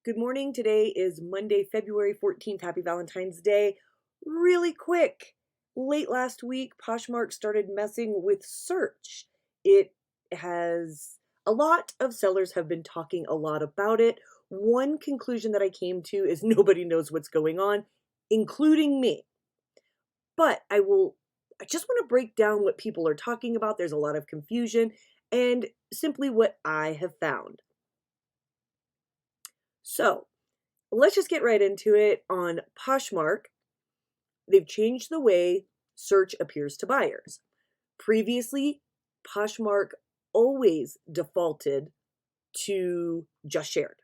Good morning. Today is Monday, February 14th. Happy Valentine's Day. Really quick. Late last week, Poshmark started messing with search. It has a lot of sellers have been talking a lot about it. One conclusion that I came to is nobody knows what's going on, including me. But I just want to break down what people are talking about. There's a lot of confusion and simply what I have found. So, let's just get right into it. On Poshmark, they've changed the way search appears to buyers. Previously, Poshmark always defaulted to just shared.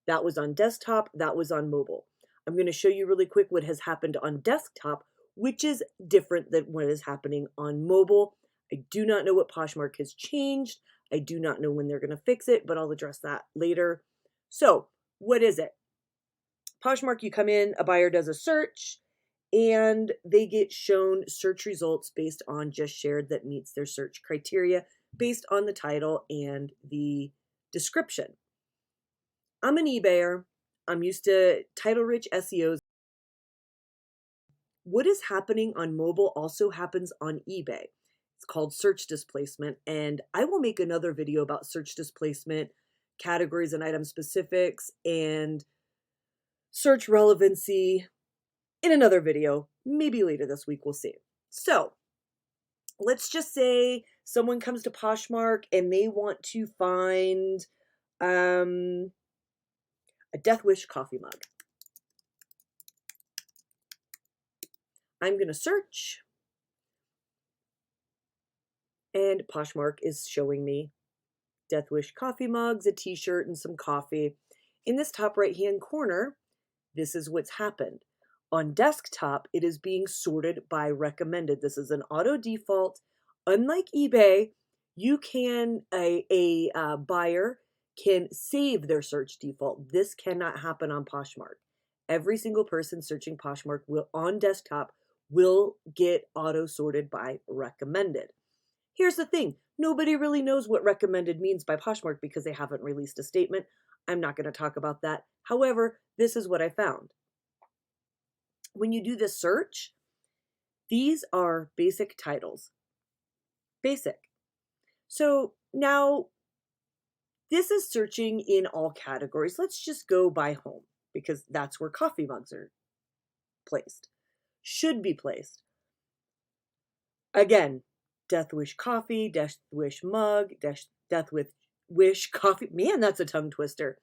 That was on desktop, that was on mobile. I'm going to show you really quick what has happened on desktop, which is different than what is happening on mobile. I do not know what Poshmark has changed. I do not know when they're going to fix it, but I'll address that later. So, what is it? Poshmark, you come in, a buyer does a search, and they get shown search results based on just shared that meets their search criteria based on the title and the description. I'm an eBayer. I'm used to title-rich SEOs. What is happening on mobile also happens on eBay. It's called search displacement, and I will make another video about search displacement, categories and item specifics, and search relevancy in another video, maybe later this week, we'll see. So let's just say someone comes to Poshmark and they want to find a Death Wish coffee mug. I'm going to search, and Poshmark is showing me Death Wish coffee mugs, a t-shirt, and some coffee. In this top right-hand corner, this is what's happened. On desktop, it is being sorted by recommended. This is an auto default. Unlike eBay, you can, a buyer can save their search default. This cannot happen on Poshmark. Every single person searching Poshmark on desktop will get auto sorted by recommended. Here's the thing. Nobody really knows what recommended means by Poshmark because they haven't released a statement. I'm not going to talk about that. However, this is what I found. When you do this search, these are basic titles. Basic. So now this is searching in all categories. Let's just go by home because that's where coffee mugs are placed. Should be placed. Again, Death Wish coffee, Death Wish mug, Death Wish coffee. Man, that's a tongue twister.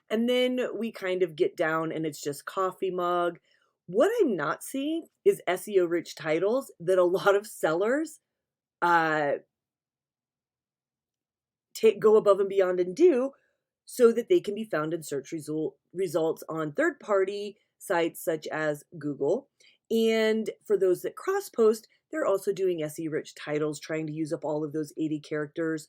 And then we kind of get down and it's just coffee mug. What I'm not seeing is SEO rich titles that a lot of sellers go above and beyond and do so that they can be found in search results on third-party sites such as Google. And for those that cross-post, they're also doing SEO rich titles, trying to use up all of those 80 characters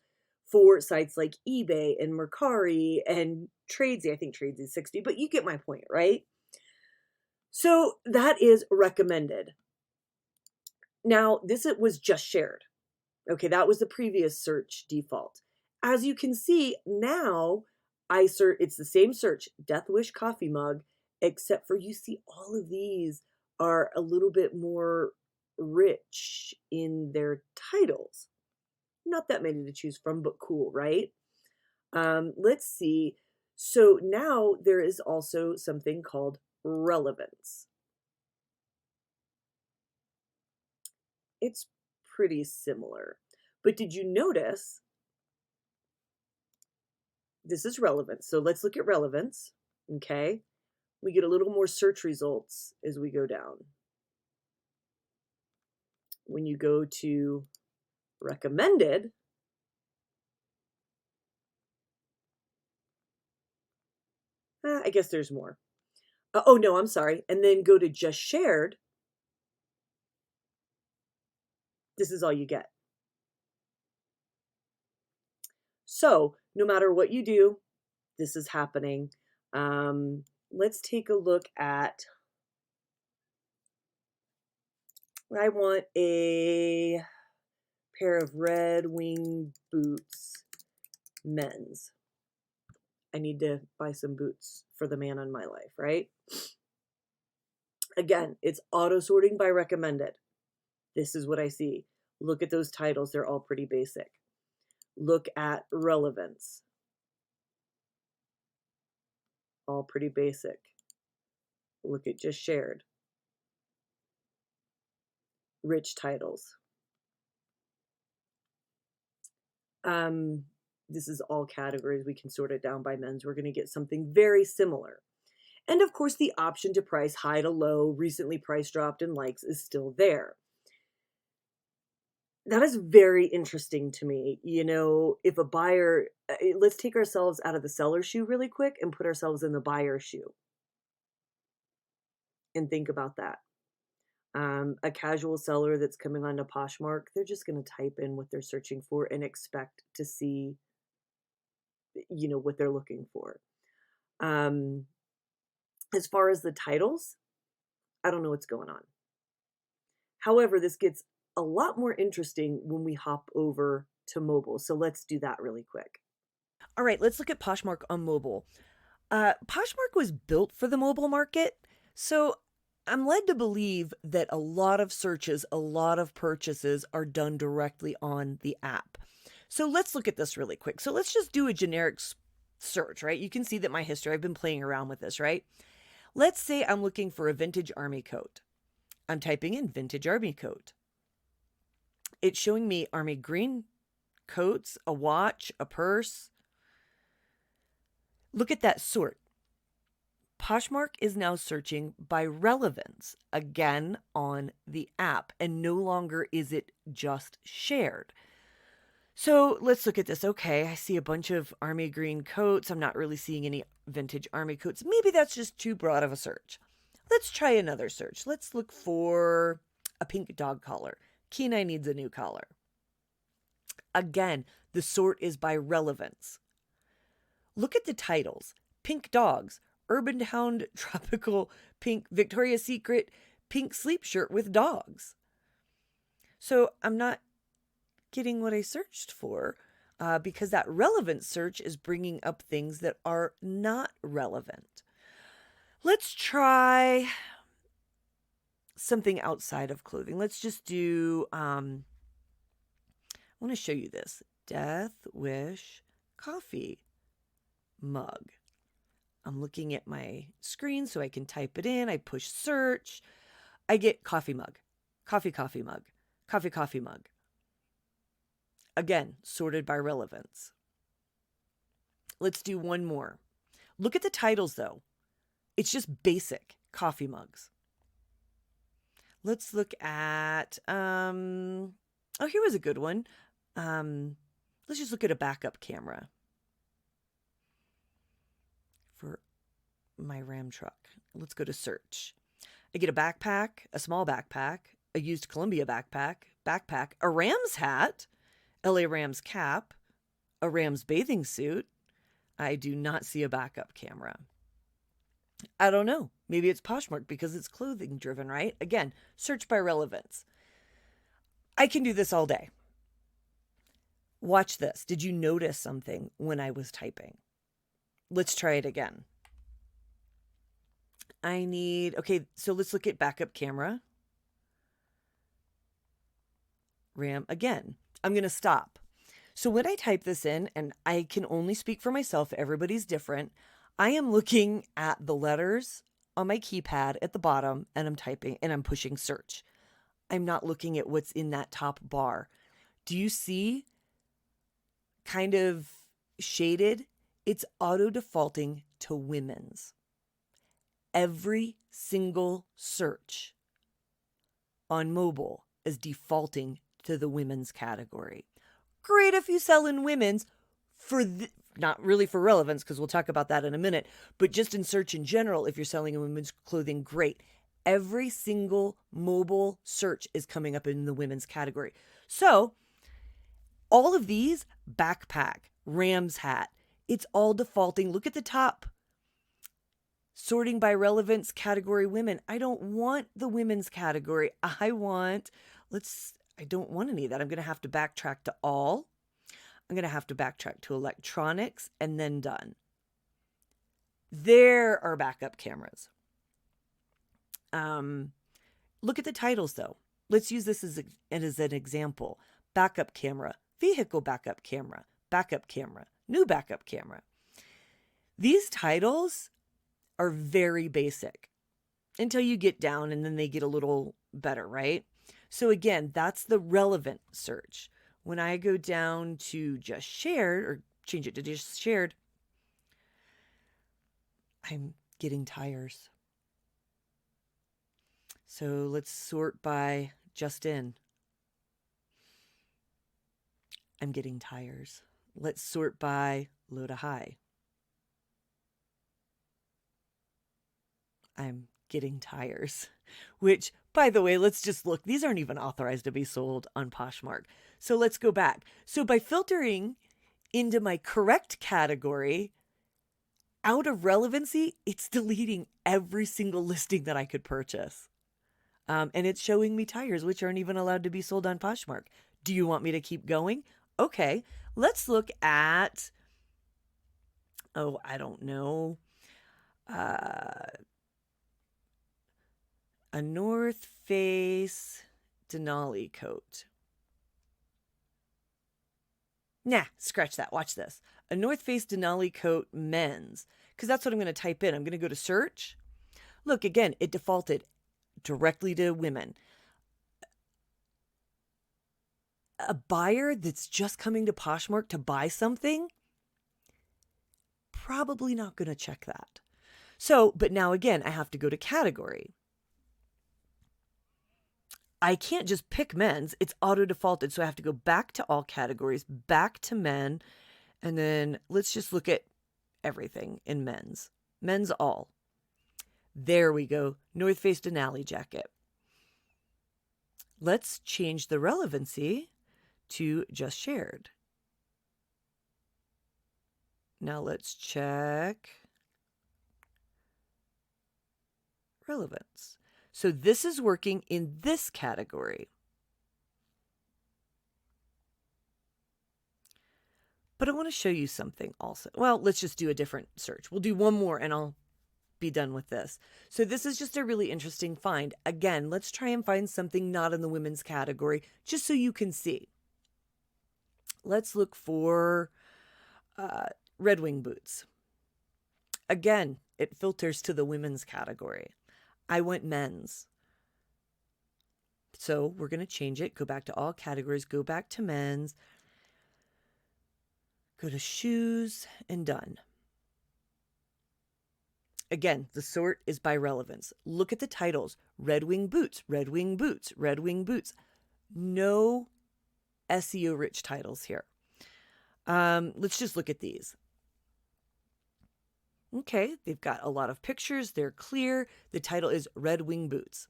for sites like eBay and Mercari and Tradesy. I think Tradesy is 60, but you get my point, right? So that is recommended. Now, this was just shared. Okay, that was the previous search default. As you can see, now it's the same search, Death Wish coffee mug, except for you see all of these are a little bit more rich in their titles. Not that many to choose from, but cool, right? Let's see. So now there is also something called relevance. It's pretty similar. But did you notice this is relevance? So let's look at relevance, okay? We get a little more search results as we go down. When you go to recommended, I guess there's more. Oh, no, I'm sorry. And then go to just shared. This is all you get. So no matter what you do, this is happening. Let's take a look at, I want a pair of Red Wing boots, men's. I need to buy some boots for the man in my life, right? Again, it's auto sorting by recommended. This is what I see. Look at those titles. They're all pretty basic. Look at relevance. All pretty basic. Look at just shared. Rich titles. This is all categories. We can sort it down by men's. We're going to get something very similar. And of course, the option to price high to low, recently price dropped, and likes is still there. That is very interesting to me. If a buyer, let's take ourselves out of the seller's shoe really quick and put ourselves in the buyer's shoe and think about that. A casual seller that's coming onto Poshmark, they're just going to type in what they're searching for and expect to see, what they're looking for. As far as the titles, I don't know what's going on. However, this gets a lot more interesting when we hop over to mobile. So let's do that really quick. All right, let's look at Poshmark on mobile. Poshmark was built for the mobile market. So I'm led to believe that a lot of searches, a lot of purchases are done directly on the app. So let's look at this really quick. So let's just do a generic search, right? You can see that my history, I've been playing around with this, right? Let's say I'm looking for a vintage army coat. I'm typing in vintage army coat. It's showing me army green coats, a watch, a purse. Look at that sort. Poshmark is now searching by relevance again on the app, and no longer is it just shared. So let's look at this. Okay, I see a bunch of army green coats. I'm not really seeing any vintage army coats. Maybe that's just too broad of a search. Let's try another search. Let's look for a pink dog collar. Kenai needs a new collar. Again, the sort is by relevance. Look at the titles. Pink dogs, Urban Hound, tropical pink, Victoria's Secret, pink sleep shirt with dogs. So I'm not getting what I searched for because that relevant search is bringing up things that are not relevant. Let's try something outside of clothing. Let's just do, I want to show you this. Death Wish coffee mug. I'm looking at my screen so I can type it in. I push search. I get coffee mug, coffee mug, coffee mug. Again, sorted by relevance. Let's do one more. Look at the titles though. It's just basic coffee mugs. Let's look at, here was a good one. Let's just look at a backup camera for my Ram truck. Let's go to search. I get a backpack, a small backpack, a used Columbia backpack, a Rams hat, LA Rams cap, a Rams bathing suit. I do not see a backup camera. I don't know. Maybe it's Poshmark because it's clothing driven, right? Again, search by relevance. I can do this all day. Watch this. Did you notice something when I was typing? Let's try it again. Okay, so let's look at backup camera. Ram again. I'm going to stop. So when I type this in, and I can only speak for myself, everybody's different. I am looking at the letters on my keypad at the bottom and I'm typing and I'm pushing search. I'm not looking at what's in that top bar. Do you see kind of shaded? It's auto defaulting to women's. Every single search on mobile is defaulting to the women's category. Great if you sell in women's not really for relevance, because we'll talk about that in a minute, but just in search in general, if you're selling in women's clothing, great. Every single mobile search is coming up in the women's category. So all of these, backpack, Rams hat, it's all defaulting. Look at the top. Sorting by relevance, category women. I don't want the women's category. I don't want any of that. I'm going to have to backtrack to all. I'm going to have to backtrack to electronics and then done. There are backup cameras. Look at the titles though. Let's use this as an example. Backup camera, vehicle backup camera, new backup camera. These titles are very basic until you get down, and then they get a little better, right? So again, that's the relevant search. When I go down to just shared, or change it to just shared, I'm getting tires. So let's sort by just in. I'm getting tires. Let's sort by low to high. I'm getting tires. Which, by the way, let's just look. These aren't even authorized to be sold on Poshmark. So let's go back. So by filtering into my correct category, out of relevancy, it's deleting every single listing that I could purchase. And it's showing me tires, which aren't even allowed to be sold on Poshmark. Do you want me to keep going? Okay, let's look at, I don't know, a North Face Denali coat. Nah, scratch that. Watch this. A North Face Denali coat men's, because that's what I'm going to type in. I'm going to go to search. Look, again, it defaulted directly to women. A buyer that's just coming to Poshmark to buy something, probably not going to check that. So, but now again, I have to go to category. I can't just pick men's. It's auto defaulted. So I have to go back to all categories, back to men. And then let's just look at everything in men's. Men's all. There we go. North Face Denali jacket. Let's change the relevancy to just shared. Now let's check relevance. So this is working in this category. But I want to show you something also. Well, let's just do a different search. We'll do one more and I'll be done with this. So this is just a really interesting find. Again, let's try and find something not in the women's category, just so you can see. Let's look for Red Wing boots. Again, it filters to the women's category. I went men's. So we're going to change it. Go back to all categories. Go back to men's. Go to shoes and done. Again, the sort is by relevance. Look at the titles. Red Wing boots, Red Wing boots, Red Wing boots. No SEO rich titles here. Let's just look at these. Okay, they've got a lot of pictures. They're clear. The title is Red Wing boots.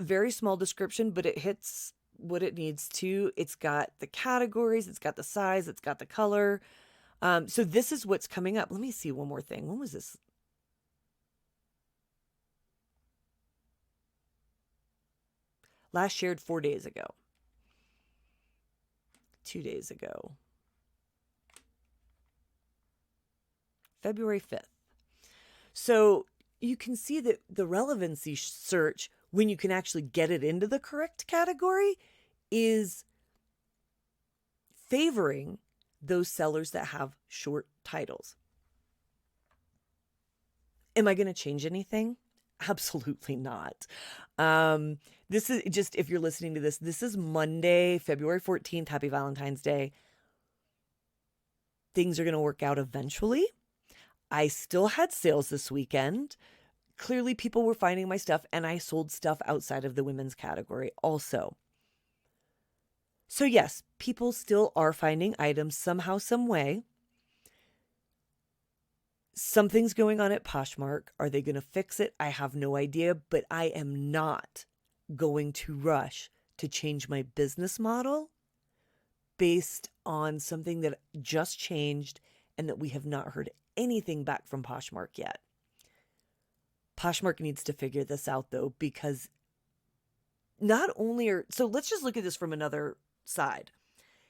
Very small description, but it hits what it needs to. It's got the categories. It's got the size. It's got the color. So this is what's coming up. Let me see one more thing. When was this? Last shared 4 days ago. 2 days ago. February 5th. So you can see that the relevancy search, when you can actually get it into the correct category, is favoring those sellers that have short titles. Am I going to change anything? Absolutely not. This is just, if you're listening to this, this is Monday, February 14th. Happy Valentine's Day. Things are going to work out eventually. I still had sales this weekend. Clearly, people were finding my stuff, and I sold stuff outside of the women's category also. So yes, people still are finding items somehow, some way. Something's going on at Poshmark. Are they going to fix it? I have no idea, but I am not going to rush to change my business model based on something that just changed and that we have not heard anything back from Poshmark yet. Poshmark needs to figure this out though, because not only so let's just look at this from another side.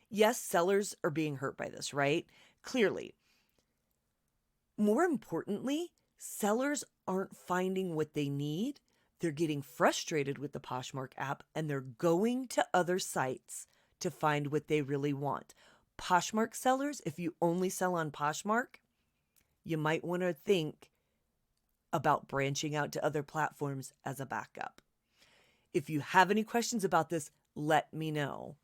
Yes, sellers are being hurt by this, right? Clearly. More importantly, sellers aren't finding what they need. They're getting frustrated with the Poshmark app and they're going to other sites to find what they really want. Poshmark sellers, if you only sell on Poshmark, you might want to think about branching out to other platforms as a backup. If you have any questions about this, let me know.